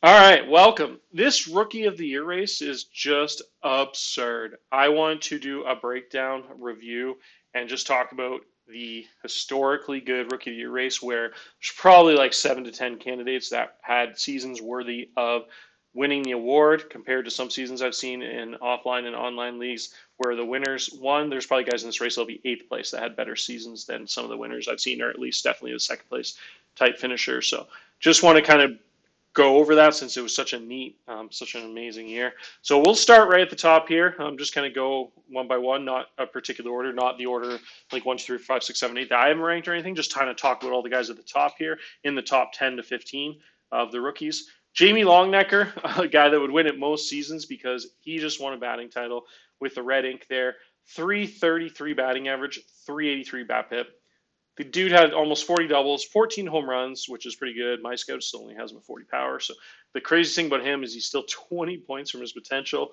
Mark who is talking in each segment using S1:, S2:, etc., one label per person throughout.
S1: All right, welcome. This Rookie of the Year race is just absurd. I want to do a breakdown review and just talk about the historically good Rookie of the Year race where there's probably like 7 to 10 candidates that had seasons worthy of winning the award compared to some seasons I've seen in offline and online leagues where the winners won. There's probably guys in this race that'll be eighth place that had better seasons than some of the winners I've seen, or at least definitely the second place type finisher. So just want to kind of go over that since it was such a neat, such an amazing year. So we'll start right at the top here. Just kind of go one by one, not a particular order, not the order like 1, 2, 3, 4, 5, 6, 7, 8 that I haven't ranked or anything. Just kind of talk about all the guys at the top here in the top 10 to 15 of the rookies. Jamie Longnecker, a guy that would win it most seasons because he just won a batting title with the red ink there. 333 batting average, 383 BABIP. The dude had almost 40 doubles, 14 home runs, which is pretty good. My scout still only has him at 40 power. So the crazy thing about him is he's still 20 points from his potential.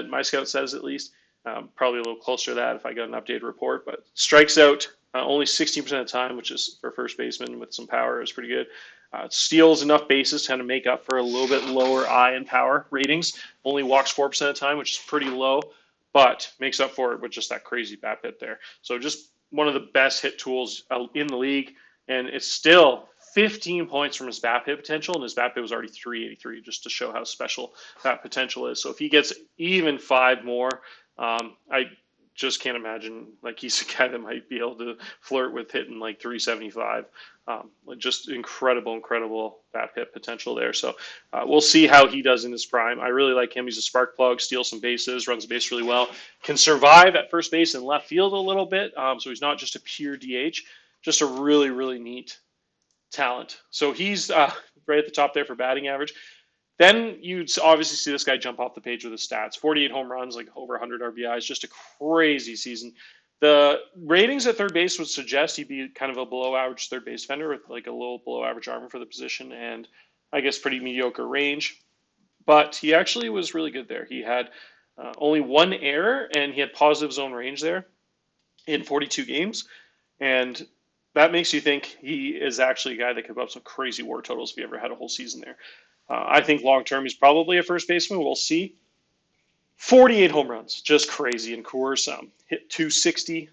S1: My scout says at least. Probably a little closer to that if I got an updated report. But strikes out only 16% of the time, which is for first baseman with some power is pretty good. Steals enough bases to kind of make up for a little bit lower eye and power ratings. Only walks 4% of the time, which is pretty low, but makes up for it with just that crazy BABIP there. So just one of the best hit tools in the league, and it's still 15 points from his BABIP potential, and his BABIP was already 383, just to show how special that potential is. So if he gets even five more, I just can't imagine like he's a guy that might be able to flirt with hitting like 375. Just incredible BABIP potential there. So we'll see how he does in his prime. I really like him. He's a spark plug, steals some bases, runs the base really well, can survive at first base and left field a little bit. So he's not just a pure DH, just a really neat talent. So he's right at the top there for batting average. Then you'd obviously see this guy jump off the page with his stats. 48 home runs, like over 100 RBIs, just a crazy season. The ratings at third base would suggest he'd be kind of a below average third base defender with like a little below average armor for the position and I guess pretty mediocre range. But he actually was really good there. He had only one error and he had positive zone range there in 42 games. And that makes you think he is actually a guy that could put up some crazy WAR totals if he ever had a whole season there. I think long term he's probably a first baseman. We'll see. 48 home runs, just crazy in Coors. Hit 260,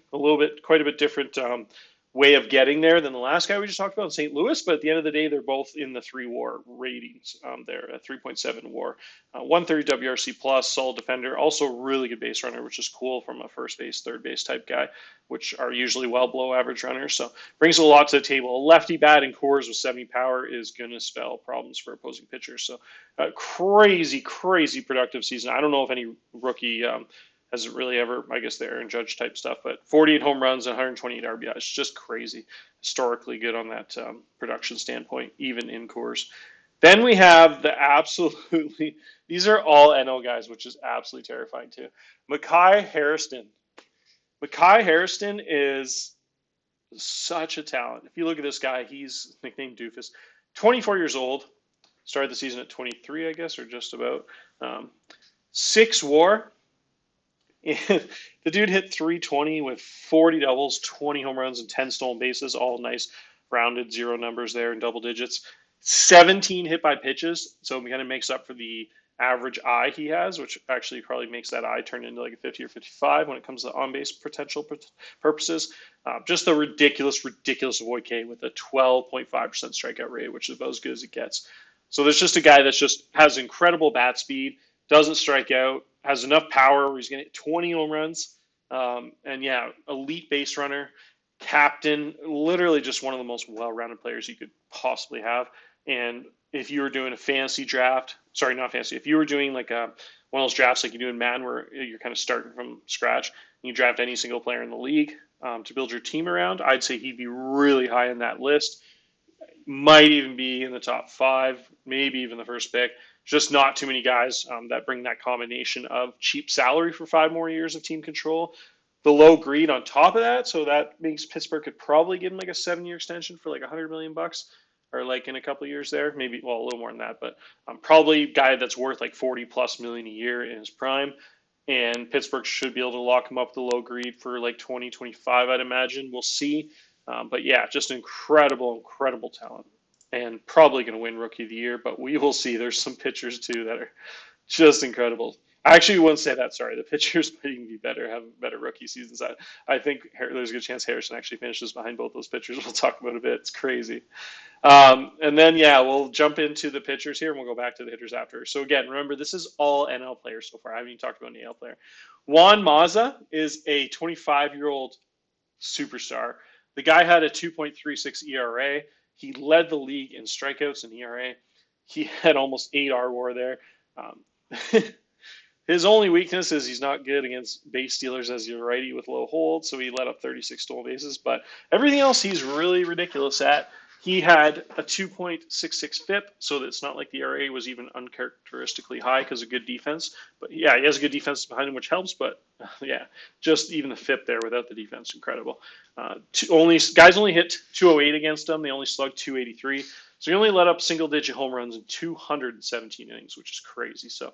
S1: quite a bit different way of getting there than the last guy we just talked about in St. Louis. But at the end of the day, they're both in the 3 WAR ratings there, at 3.7 WAR. 130 WRC plus, solid defender, also really good base runner, which is cool from a first base, third base type guy, which are usually well below average runners. So brings a lot to the table. A lefty bat in Coors with 70 power is going to spell problems for opposing pitchers. So crazy productive season. I don't know if any rookie hasn't really ever, I guess, the Aaron Judge type stuff, but 48 home runs and 128 RBIs, just crazy. Historically good on that production standpoint, even in Coors. Then we have the absolutely, these are all NL guys, which is absolutely terrifying too. Mekhi Hairston. Mekhi Hairston is such a talent. If you look at this guy, he's nicknamed Doofus. 24 years old, started the season at 23, I guess, or just about. 6 WAR. And the dude hit 320 with 40 doubles, 20 home runs, and 10 stolen bases. All nice, rounded zero numbers there in double digits. 17 hit by pitches, so it kind of makes up for the average eye he has, which actually probably makes that eye turn into like a 50 or 55 when it comes to on-base potential purposes. Just a ridiculous avoid K with a 12.5% strikeout rate, which is about as good as it gets. So there's just a guy that just has incredible bat speed, doesn't strike out, has enough power where he's going to hit 20 home runs. And yeah, elite base runner, captain, literally just one of the most well-rounded players you could possibly have. And if you were doing a fantasy draft, sorry, not fantasy, if you were doing like one of those drafts like you do in Madden where you're kind of starting from scratch and you draft any single player in the league to build your team around, I'd say he'd be really high on that list. Might even be in the top 5, maybe even the first pick. Just not too many guys that bring that combination of cheap salary for 5 more years of team control, the low greed on top of that. So that means Pittsburgh could probably give him like a 7-year extension for like $100 million, or like in a couple of years there, maybe a little more than that, but probably a guy that's worth like 40+ million a year in his prime. And Pittsburgh should be able to lock him up the low greed for like 2025, I'd imagine. We'll see. But yeah, just incredible talent. and probably going to win Rookie of the Year, but we will see. There's some pitchers too that are just incredible. I actually wouldn't say that. Sorry, the pitchers might even be better, have better rookie seasons. I think there's a good chance Harrison actually finishes behind both those pitchers. We'll talk about a bit. It's crazy. And then, yeah, we'll jump into the pitchers here and we'll go back to the hitters after. So, again, remember, this is all NL players so far. I haven't even talked about an AL player. Juan Maza is a 25-year-old superstar. The guy had a 2.36 ERA. He led the league in strikeouts and ERA. He had almost 8 RWAR there. Um, his only weakness is he's not good against base stealers as a righty with low hold, so he let up 36 stolen bases. But everything else he's really ridiculous at. He had a 2.66 FIP, so it's not like the ERA was even uncharacteristically high because of good defense. But yeah, he has a good defense behind him, which helps. But yeah, just even the FIP there without the defense, incredible. Guys only hit 208 against him. They only slugged 283. So he only let up single-digit home runs in 217 innings, which is crazy. So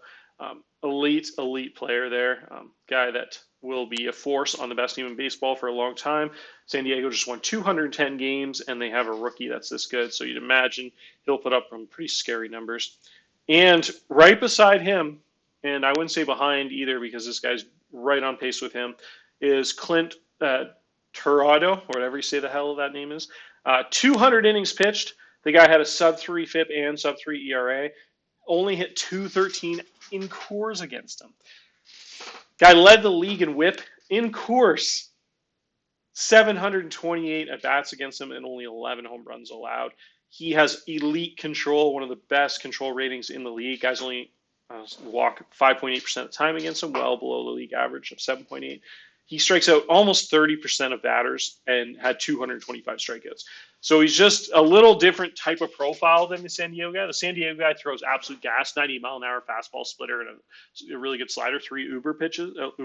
S1: elite player there. Guy that will be a force on the best team in baseball for a long time. San Diego just won 210 games, and they have a rookie that's this good. So you'd imagine he'll put up some pretty scary numbers. And right beside him, and I wouldn't say behind either because this guy's right on pace with him, is Clint Tirado, or whatever you say the hell that name is. 200 innings pitched. The guy had a sub-3 FIP and sub-3 ERA. Only hit 213 in Coors against him. Guy led the league in whip in Coors. 728 at-bats against him and only 11 home runs allowed. He has elite control, one of the best control ratings in the league. Guys only walk 5.8% of the time against him, well below the league average of 7.8. He strikes out almost 30% of batters and had 225 strikeouts. So he's just a little different type of profile than the San Diego guy. The San Diego guy throws absolute gas, 90-mile-an-hour fastball splitter and a really good slider, 3 uber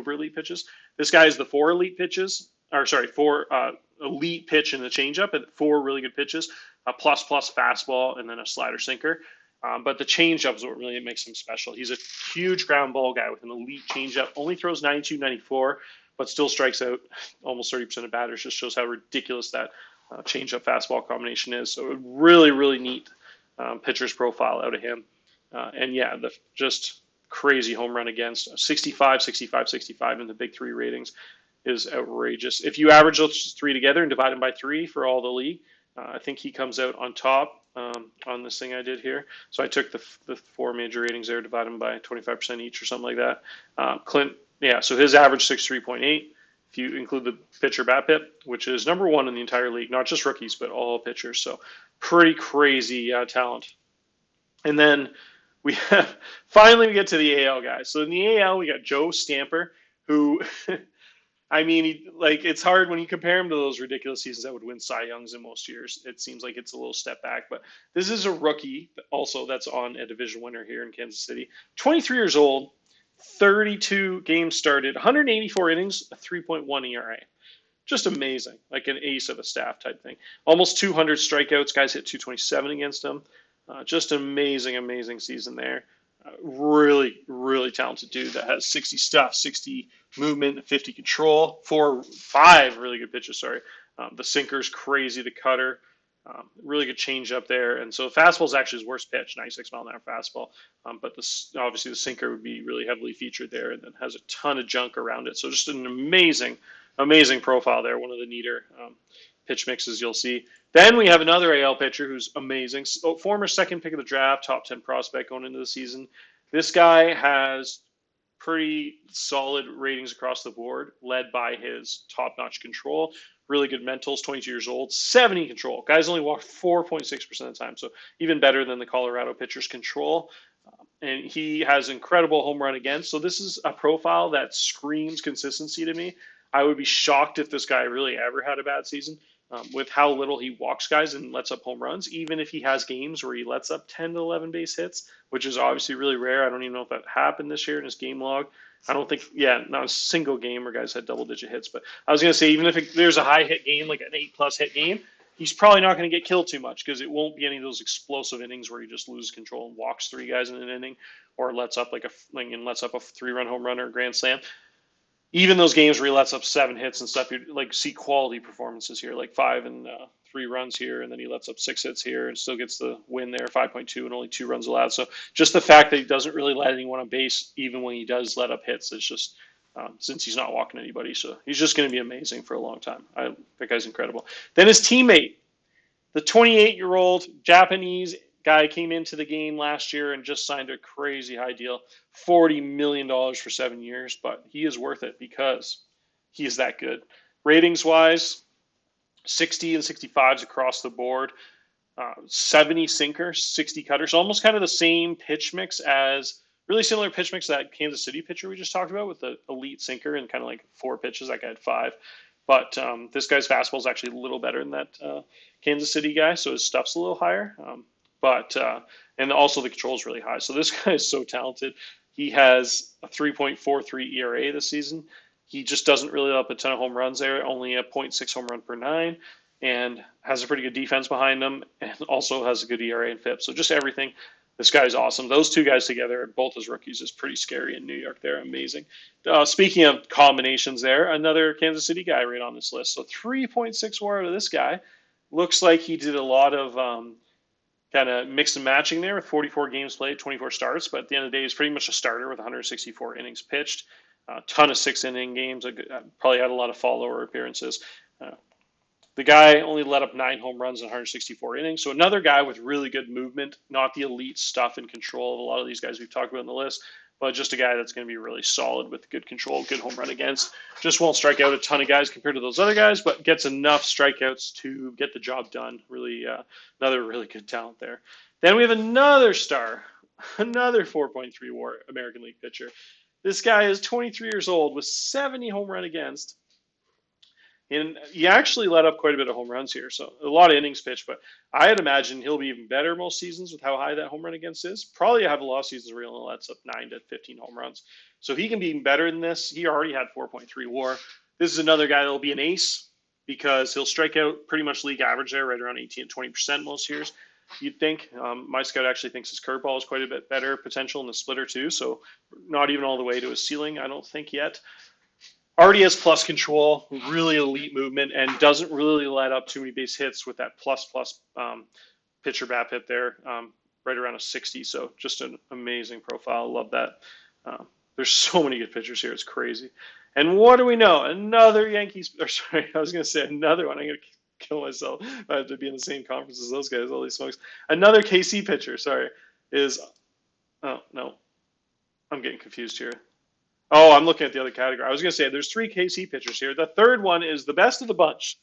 S1: elite pitches. This guy is the 4 elite pitches, elite pitch and a changeup, and 4 really good pitches, a plus fastball, and then a slider sinker. But the changeup is what really makes him special. He's a huge ground ball guy with an elite changeup. Only throws 92, 94, but still strikes out almost 30% of batters. Just shows how ridiculous that changeup fastball combination is. So a really neat pitcher's profile out of him. And yeah, just crazy home run against 65, 65, 65 in the big 3 ratings is outrageous. If you average those 3 together and divide them by 3 for all the league, I think he comes out on top on this thing I did here. So I took the 4 major ratings there, divided them by 25% each or something like that. Clint, yeah, so his average 6.3.8. If you include the pitcher BABIP, which is number 1 in the entire league, not just rookies, but all pitchers. So pretty crazy talent. And then finally we get to the AL guys. So in the AL, we got Joe Stamper, who, I mean, it's hard when you compare him to those ridiculous seasons that would win Cy Youngs in most years. It seems like it's a little step back, but this is a rookie also that's on a division winner here in Kansas City. 23 years old, 32 games started, 184 innings, a 3.1 ERA. Just amazing, like an ace of a staff type thing. Almost 200 strikeouts. Guys hit 227 against him. Just amazing season there. Really talented dude that has 60 stuff, 60 movement, 50 control, 5 really good pitches. Sorry, the sinker's crazy. The cutter, really good change up there. And so fastball is actually his worst pitch, 96-mile-an-hour fastball. But obviously the sinker would be really heavily featured there, and then has a ton of junk around it. So just an amazing profile there. One of the neater pitch mixes you'll see. Then we have another AL pitcher who's amazing. Former second pick of the draft, top 10 prospect going into the season. This guy has pretty solid ratings across the board, led by his top-notch control. Really good mentals, 22 years old, 70 control. Guys only walk 4.6% of the time, so even better than the Colorado pitcher's control. And he has incredible home run against. So this is a profile that screams consistency to me. I would be shocked if this guy really ever had a bad season. With how little he walks guys and lets up home runs, even if he has games where he lets up 10 to 11 base hits, which is obviously really rare. I don't even know if that happened this year in his game log. I don't think, not a single game where guys had double-digit hits. But I was going to say, even if there's a high-hit game, like an 8+ hit game, he's probably not going to get killed too much because it won't be any of those explosive innings where he just loses control and walks 3 guys in an inning or lets up a 3-run home run or a grand slam. even those games where he lets up 7 hits and stuff, you like see quality performances here, like 5 and 3 runs here, and then he lets up 6 hits here and still gets the win there, 5.2 and only 2 runs allowed. So just the fact that he doesn't really let anyone on base, even when he does let up hits, is just since he's not walking anybody, so he's just going to be amazing for a long time. That guy's incredible. Then his teammate, the 28-year-old Japanese guy, came into the game last year and just signed a crazy high deal, $40 million for 7 years. But he is worth it because he is that good. Ratings wise, 60 and 65s across the board, 70 sinker, 60 cutter. So almost kind of the same pitch mix as really similar pitch mix to that Kansas City pitcher we just talked about with the elite sinker and kind of like 4 pitches. That guy had 5. But this guy's fastball is actually a little better than that Kansas City guy, so his stuff's a little higher. And also the control is really high. So this guy is so talented. He has a 3.43 ERA this season. He just doesn't really let up a ton of home runs there, only a .6 home run per 9, and has a pretty good defense behind him, and also has a good ERA and FIP. So just everything. This guy's awesome. Those two guys together, both as rookies, is pretty scary in New York. They're amazing. Speaking of combinations there, another Kansas City guy right on this list. So 3.6 WAR out of this guy. Looks like he did a lot of kind of mix and matching there with 44 games played, 24 starts. But at the end of the day, he's pretty much a starter with 164 innings pitched, a ton of 6-inning games. Probably had a lot of follower appearances. The guy only let up 9 home runs in 164 innings. So another guy with really good movement, not the elite stuff and control of a lot of these guys we've talked about in the list, but just a guy that's going to be really solid with good control, good home run against. Just won't strike out a ton of guys compared to those other guys, but gets enough strikeouts to get the job done. Really, another really good talent there. Then we have another star, another 4.3 WAR American League pitcher. This guy is 23 years old with 70 home run against. And he actually let up quite a bit of home runs here, so a lot of innings pitched. But I had imagined he'll be even better most seasons with how high that home run against is. Probably have a lot of seasons where he only lets up 9 to 15 home runs. So he can be even better than this. He already had 4.3 WAR. This is another guy that'll be an ace because he'll strike out pretty much league average there, right around 18 to 20% most years. You'd think. My scout actually thinks his curveball is quite a bit better potential in the splitter too. So not even all the way to his ceiling, I don't think yet. Already has plus control, really elite movement, and doesn't really let up too many base hits with that plus pitcher BABIP there, right around a 60. So just an amazing profile. Love that. There's so many good pitchers here. It's crazy. And what do we know? Another Yankees, or sorry, I was going to say another one. I'm going to kill myself. I have to be in the same conference as those guys. Holy smokes. Another KC pitcher, sorry, is, oh, no. I'm getting confused here. Oh, I'm looking at the other category. I was going to say there's 3 KC pitchers here. The third one is the best of the bunch.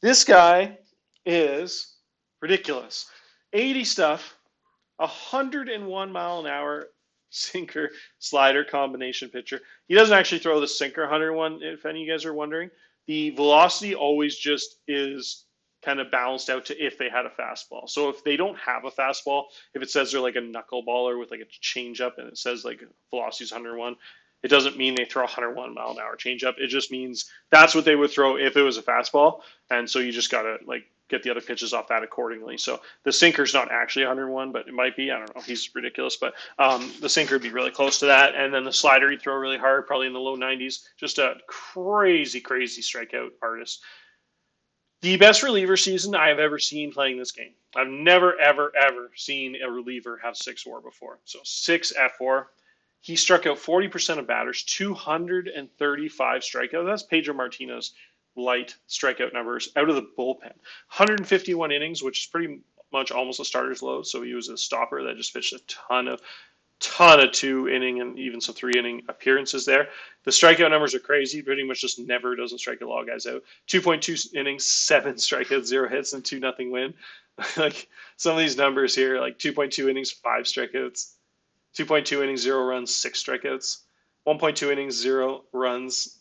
S1: This guy is ridiculous. 80 stuff, 101 mile an hour sinker slider combination pitcher. He doesn't actually throw the sinker 101, if any of you guys are wondering. The velocity always just is kind of balanced out to if they had a fastball. So if they don't have a fastball, if it says they're like a knuckleballer with like a changeup and it says like velocity is 101, it doesn't mean they throw a 101 mile an hour changeup. It just means that's what they would throw if it was a fastball. And so you just got to like get the other pitches off that accordingly. So the sinker's not actually 101, but it might be. I don't know. He's ridiculous, but the sinker would be really close to that. And then the slider he'd throw really hard, probably in the low 90s. Just a crazy, crazy strikeout artist. The best reliever season I have ever seen playing this game. I've never, ever, ever seen a reliever have 6 WAR before. So 6 F4. He struck out 40% of batters, 235 strikeouts. That's Pedro Martinez light strikeout numbers out of the bullpen. 151 innings, which is pretty much almost a starter's load. So he was a stopper that just pitched a ton of 2-inning and even some 3-inning appearances there. The strikeout numbers are crazy. Pretty much just never doesn't strike a lot of guys out. 2.2 innings, 7 strikeouts, 0 hits, and 2-0 win. Like some of these numbers here, like 2.2 innings, 5 strikeouts. 2.2 innings, 0 runs, 6 strikeouts. 1.2 innings, 0 runs,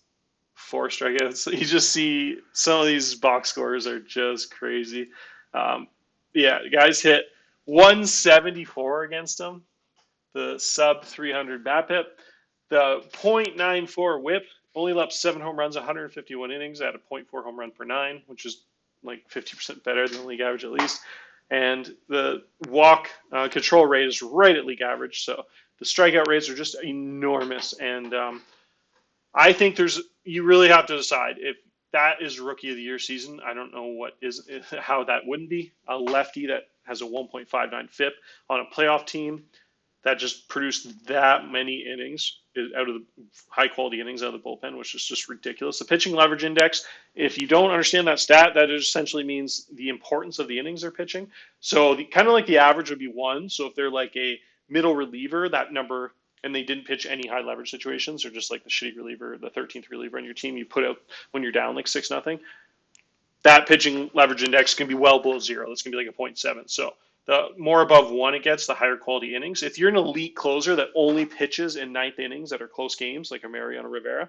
S1: 4 strikeouts. You just see some of these box scores are just crazy. Yeah, guys hit 174 against them. The sub 300 BABIP. The .94 WHIP. Only let up 7 home runs, 151 innings at a .4 home run per 9, which is like 50% better than the league average at least. And the walk control rate is right at league average. So the strikeout rates are just enormous. And I think you really have to decide if that is rookie of the year season. I don't know what is how that wouldn't be a lefty that has a 1.59 FIP on a playoff team that just produced that many innings out of the high quality innings out of the bullpen, which is just ridiculous. The pitching leverage index, if you don't understand that stat, that essentially means the importance of the innings they're pitching. So kind of like the average would be 1. So if they're like a middle reliever, that number, and they didn't pitch any high leverage situations, or just like the shitty reliever, the 13th reliever on your team, you put out when you're down like 6-0, that pitching leverage index can be well below 0. That's going to be like a 0.7. So the more above 1 it gets, the higher quality innings. If you're an elite closer that only pitches in ninth innings that are close games, like a Mariano Rivera,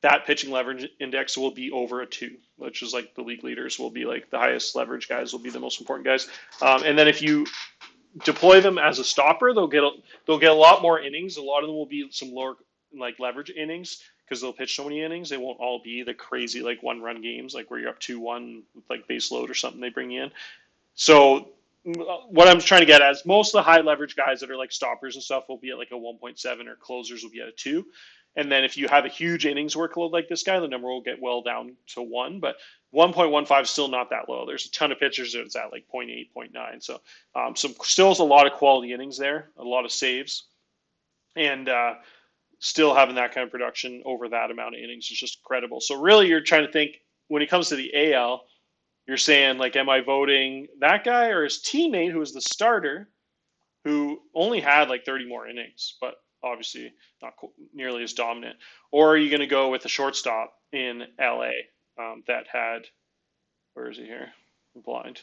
S1: that pitching leverage index will be over a 2, which is like the league leaders will be like the highest leverage guys will be the most important guys. And then if you deploy them as a stopper, they'll get a lot more innings. A lot of them will be some lower like leverage innings because they'll pitch so many innings. They won't all be the crazy like 1-run games like where you're up 2-1 with like base load or something they bring you in. So what I'm trying to get at is most of the high leverage guys that are like stoppers and stuff will be at like a 1.7, or closers will be at a 2. And then if you have a huge innings workload like this guy, the number will get well down to 1. But 1.15 is still not that low. There's a ton of pitchers that's at like 0.8, 0.9. So still a lot of quality innings there, a lot of saves, and still having that kind of production over that amount of innings is just incredible. So really, you're trying to think when it comes to the AL, you're saying like, am I voting that guy or his teammate who was the starter, who only had like 30 more innings, but obviously not nearly as dominant? Or are you going to go with a shortstop in LA that had, where is he here? I'm blind.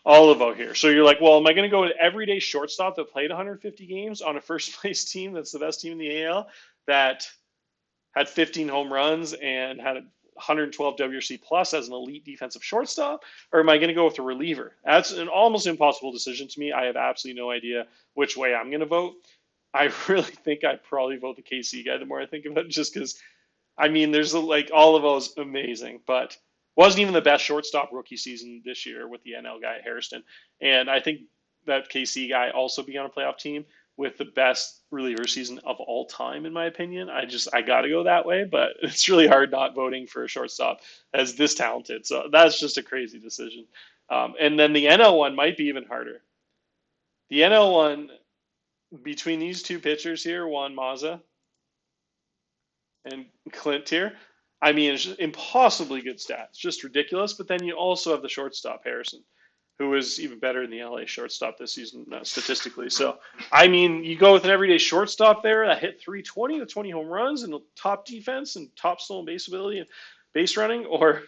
S1: Olivo here. So you're like, well, am I going to go with everyday shortstop that played 150 games on a first place team that's the best team in the AL that had 15 home runs and had 112 WRC plus as an elite defensive shortstop? Or am I going to go with a reliever? That's an almost impossible decision to me. I have absolutely no idea which way I'm going to vote. I really think I'd probably vote the KC guy the more I think about it, just because, I mean, there's like all of those amazing, but wasn't even the best shortstop rookie season this year with the NL guy Harrison. And I think that KC guy also be on a playoff team with the best reliever season of all time, in my opinion. I got to go that way, but it's really hard not voting for a shortstop as this talented. So that's just a crazy decision. And then the NL one might be even harder. The NL one, between these two pitchers here, Juan Maza and Clint here, I mean, it's just impossibly good stats, just ridiculous. But then you also have the shortstop Harrison, who is even better in the LA shortstop this season statistically. So, I mean, you go with an everyday shortstop there that hit 320 with 20 home runs and top defense and top stolen base ability and base running, or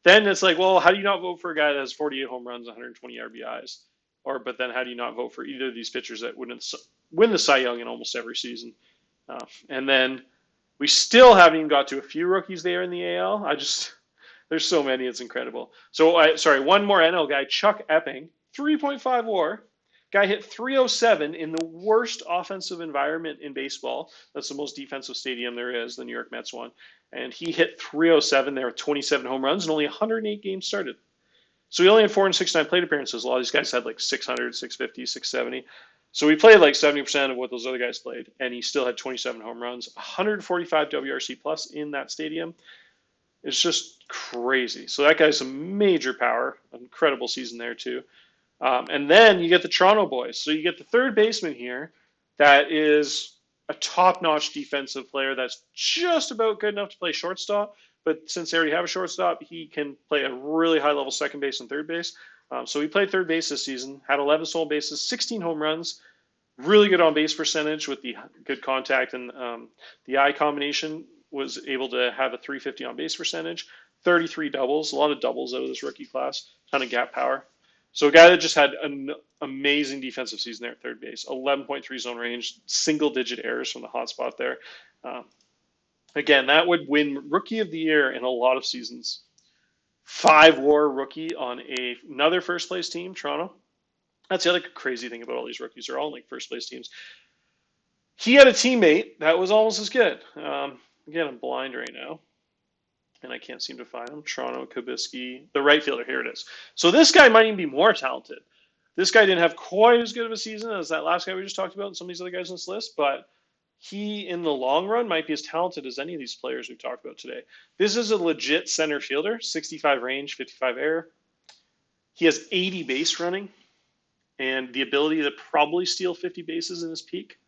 S1: then it's like, well, how do you not vote for a guy that has 48 home runs, 120 RBIs? But then how do you not vote for either of these pitchers that wouldn't win the Cy Young in almost every season? And then we still haven't even got to a few rookies there in the AL. There's so many, it's incredible. So, one more NL guy, Chuck Epping, 3.5 WAR. Guy hit 307 in the worst offensive environment in baseball. That's the most defensive stadium there is, the New York Mets one. And he hit 307 there with 27 home runs and only 108 games started. So he only had 469 plate appearances. A lot of these guys had like 600, 650, 670. So he played like 70% of what those other guys played, and he still had 27 home runs, 145 WRC plus in that stadium. It's just crazy. So that guy's some major power. Incredible season there too. And then you get the Toronto boys. So you get the third baseman here that is a top-notch defensive player that's just about good enough to play shortstop. But since they already have a shortstop, he can play a really high-level second base and third base. So he played third base this season, had 11 stolen bases, 16 home runs, really good on-base percentage with the good contact and the eye combination, was able to have a 350 on-base percentage, 33 doubles, a lot of doubles out of this rookie class, ton of gap power. So a guy that just had an amazing defensive season there at third base, 11.3 zone range, single-digit errors from the hot spot there. Again, that would win Rookie of the Year in a lot of seasons. 5 WAR rookie on another first-place team, Toronto. That's the other crazy thing about all these rookies. They're all like first-place teams. He had a teammate that was almost as good. Again, I'm blind right now, and I can't seem to find him. Toronto, Kabisky, the right fielder. Here it is. So this guy might even be more talented. This guy didn't have quite as good of a season as that last guy we just talked about and some of these other guys on this list, but he, in the long run, might be as talented as any of these players we've talked about today. This is a legit center fielder, 65 range, 55 air. He has 80 base running and the ability to probably steal 50 bases in his peak.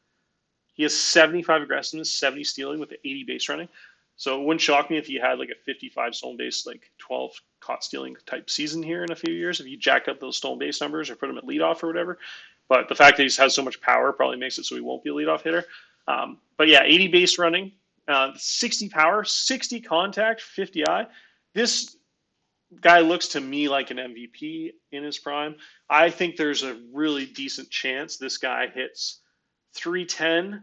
S1: He has 75 aggressiveness, 70 stealing with the 80 base running. So it wouldn't shock me if he had like a 55 stolen base, like 12 caught stealing type season here in a few years. If you jack up those stolen base numbers or put him at leadoff or whatever. But the fact that he has so much power probably makes it so he won't be a leadoff hitter. But yeah, 80 base running, 60 power, 60 contact, 50 eye. This guy looks to me like an MVP in his prime. I think there's a really decent chance this guy hits 310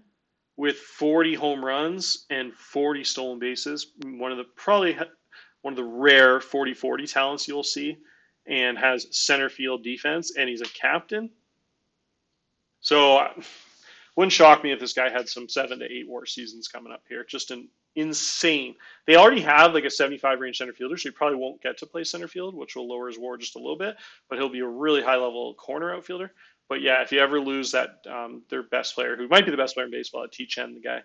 S1: with 40 home runs and 40 stolen bases. One of the rare 40-40 talents you'll see, and has center field defense, and he's a captain. So wouldn't shock me if this guy had some 7 to 8 WAR seasons coming up here. Just an insane. They already have like a 75 range center fielder, so he probably won't get to play center field, which will lower his WAR just a little bit. But he'll be a really high level corner outfielder. But yeah, if you ever lose that their best player, who might be the best player in baseball, T Chen, the guy,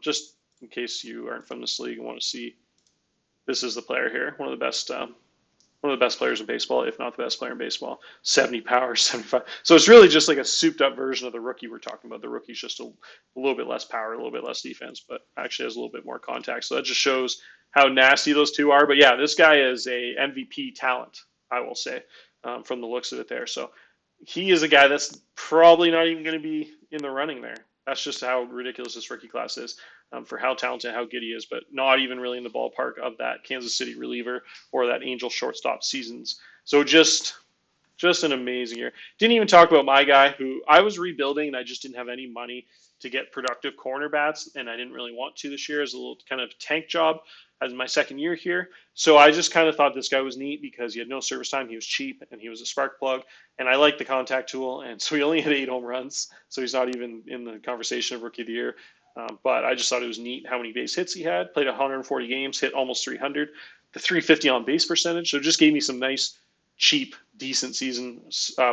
S1: just in case you aren't from this league and want to see, this is the player here, one of the best players in baseball, if not the best player in baseball. 70 power, 75. So it's really just like a souped up version of the rookie we're talking about. The rookie's just a little bit less power, a little bit less defense, but actually has a little bit more contact. So that just shows how nasty those two are. But yeah, this guy is a MVP talent, I will say, from the looks of it there. So he is a guy that's probably not even going to be in the running there. That's just how ridiculous this rookie class is, for how talented, how good he is, but not even really in the ballpark of that Kansas City reliever or that Angel shortstop seasons. So just an amazing year. Didn't even talk about my guy, who I was rebuilding and I just didn't have any money to get productive corner bats, and I didn't really want to this year as a little kind of tank job as my second year here. So I just kind of thought this guy was neat because he had no service time, he was cheap, and he was a spark plug, and I liked the contact tool, and so he only had 8 home runs, so he's not even in the conversation of rookie of the year. But I just thought it was neat how many base hits he had. Played 140 games, hit almost 300, the 350 on base percentage. So it just gave me some nice, cheap, decent season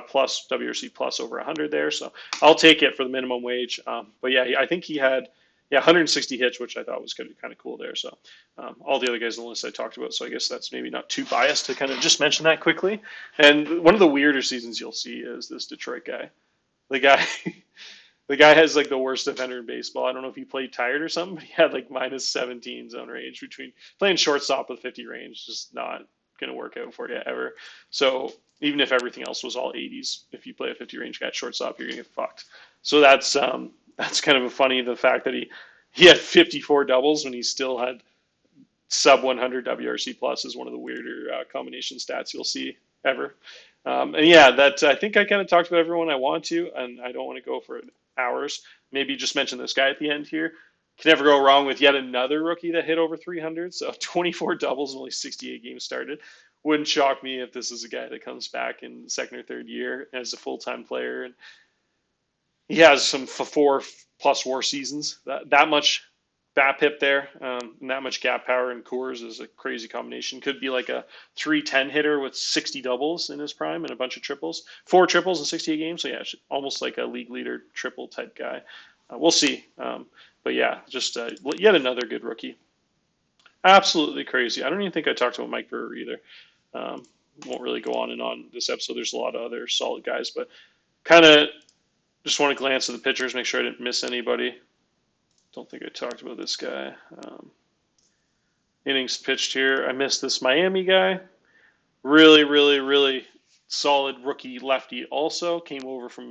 S1: plus WRC plus over 100 there. So I'll take it for the minimum wage. But yeah, I think he had 160 hits, which I thought was kind of cool there. So all the other guys on the list I talked about. So I guess that's maybe not too biased to kind of just mention that quickly. And one of the weirder seasons you'll see is this Detroit guy. The guy. The guy has like the worst defender in baseball. I don't know if he played tired or something, but he had like minus 17 zone range between playing shortstop with 50 range. Just not going to work out for you ever. So even if everything else was all 80s, if you play a 50 range guy at shortstop, you're going to get fucked. So that's kind of a funny, the fact that he had 54 doubles when he still had sub 100 WRC plus is one of the weirder combination stats you'll see ever. And yeah, that I think I kind of talked about everyone I want to, and I don't want to go for hours. Maybe just mention this guy at the end here. Can never go wrong with yet another rookie that hit over 300. So 24 doubles and only 68 games started. Wouldn't shock me if this is a guy that comes back in the second or third year as a full-time player. And he has some 4+ WAR seasons. That much BAPIP there, and that much gap power in Coors is a crazy combination. Could be like a 310 hitter with 60 doubles in his prime and a bunch of triples. 4 triples in 68 games. So yeah, almost like a league leader triple type guy. We'll see. But yeah, just yet another good rookie. Absolutely crazy. I don't even think I talked about Mike Brewer either. Won't really go on and on this episode. There's a lot of other solid guys, but kind of just want to glance at the pitchers, make sure I didn't miss anybody. Don't think I talked about this guy. Innings pitched here. I missed this Miami guy. Really, really, really solid rookie lefty also. Came over from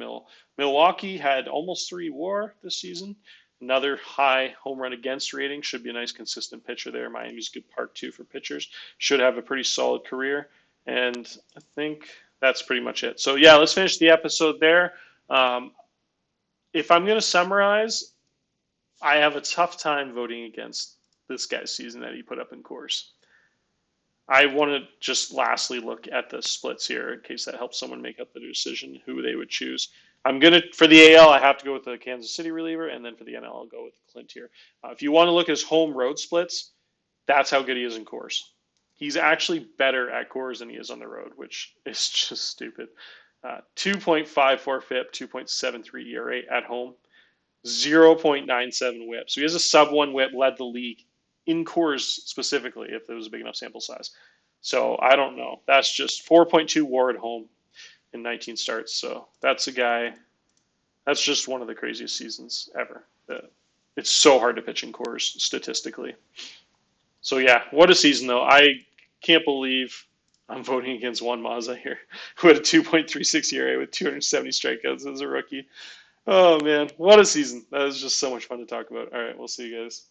S1: Milwaukee. Had almost 3 WAR this season. Another high home run against rating. Should be a nice consistent pitcher there. Miami's a good park too for pitchers. Should have a pretty solid career. And I think that's pretty much it. So yeah, let's finish the episode there. If I'm going to summarize, I have a tough time voting against this guy's season that he put up in Coors. I want to just lastly look at the splits here in case that helps someone make up the decision who they would choose. For the AL, I have to go with the Kansas City reliever, and then for the NL, I'll go with Clint here. If you want to look at his home road splits, that's how good he is in Coors. He's actually better at Coors than he is on the road, which is just stupid. 2.54 FIP, 2.73 ERA at home. 0.97 whip. So he has a sub 1 whip, led the league in Coors specifically, if there was a big enough sample size. So I don't know. That's just 4.2 WAR at home in 19 starts. So that's a guy. That's just one of the craziest seasons ever. It's so hard to pitch in Coors statistically. So yeah, what a season though. I can't believe I'm voting against Juan Mazza here, who had a 2.36 ERA with 270 strikeouts as a rookie. Oh man, what a season! That was just so much fun to talk about. All right, we'll see you guys.